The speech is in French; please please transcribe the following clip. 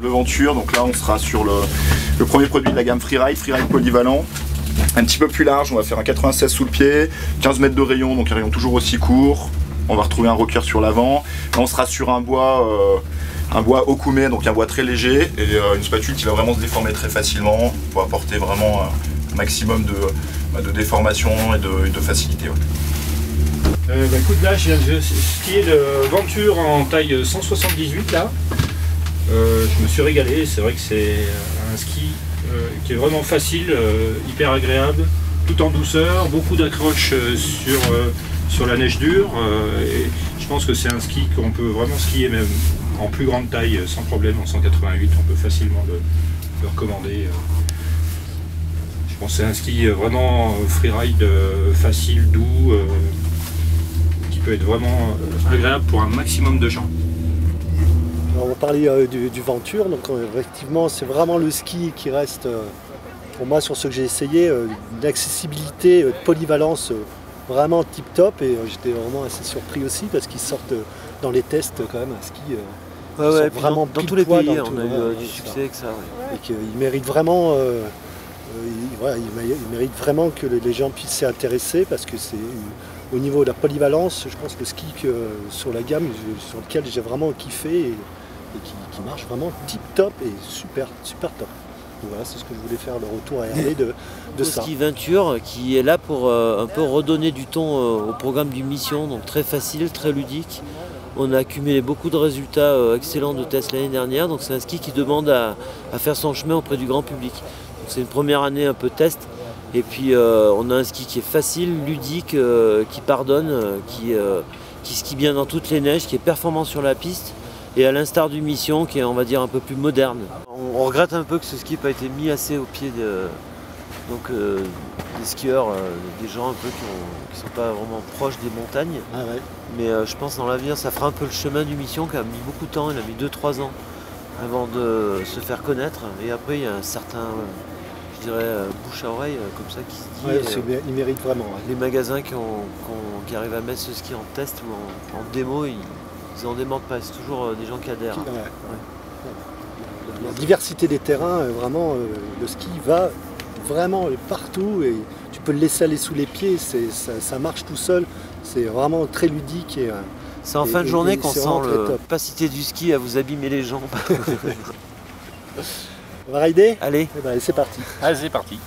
Le Venture, donc là on sera sur le premier produit de la gamme Freeride polyvalent. Un petit peu plus large, on va faire un 96 sous le pied, 15 mètres de rayon, donc un rayon toujours aussi court. On va retrouver un rocker sur l'avant. Là on sera sur un bois Okume, donc un bois très léger, et une spatule qui va vraiment se déformer très facilement pour apporter vraiment un maximum de déformation et de facilité. Ouais. Écoute, là je viens de skier le Venture en taille 178 là. Je me suis régalé, c'est vrai que c'est un ski qui est vraiment facile, hyper agréable, tout en douceur, beaucoup d'accroches sur la neige dure, et je pense que c'est un ski qu'on peut vraiment skier même en plus grande taille sans problème, en 188 on peut facilement le recommander. Je pense que c'est un ski vraiment freeride facile, doux, qui peut être vraiment agréable pour un maximum de gens. On va parler du Venture, donc effectivement c'est vraiment le ski qui reste, pour moi sur ce que j'ai essayé, une accessibilité, de polyvalence vraiment tip top, et j'étais vraiment assez surpris aussi parce qu'ils sortent dans les tests quand même un ski vraiment dans tous les pays on a eu du succès avec ça. Ouais. Et qu'il mérite vraiment, il mérite vraiment que les gens puissent s'y intéresser, parce que c'est au niveau de la polyvalence, je pense que le ski sur la gamme sur lequel j'ai vraiment kiffé et qui marche vraiment tip top et super top. Donc voilà, c'est ce que je voulais faire le retour à Hervé de ça. Ski Venture qui est là pour un peu redonner du ton au programme du Mission, donc très facile, très ludique. On a accumulé beaucoup de résultats excellents de tests l'année dernière, donc c'est un ski qui demande à faire son chemin auprès du grand public. C'est une première année un peu test, et puis on a un ski qui est facile, ludique, qui pardonne, qui skie bien dans toutes les neiges, qui est performant sur la piste, et à l'instar du Mission qui est, on va dire, un peu plus moderne. On regrette un peu que ce ski n'ait pas été mis assez au pied des skieurs, des gens un peu qui ne sont pas vraiment proches des montagnes. Ah ouais. Mais je pense dans l'avenir ça fera un peu le chemin du Mission qui a mis beaucoup de temps, il a mis 2-3 ans avant de se faire connaître, et après il y a un certain, je dirais, bouche à oreille comme ça qui se dit. Il mérite vraiment. Ouais. Les magasins qui arrivent à mettre ce ski en test ou en démo, ils n'en démentent pas, c'est toujours des gens qui adhèrent. Ouais. La diversité des terrains, vraiment, le ski va vraiment partout, et tu peux le laisser aller sous les pieds, ça marche tout seul, c'est vraiment très ludique. C'est en fin de journée qu'on sent l'opacité du ski à vous abîmer les jambes. On va rider ? Allez, c'est parti. Allez, c'est parti.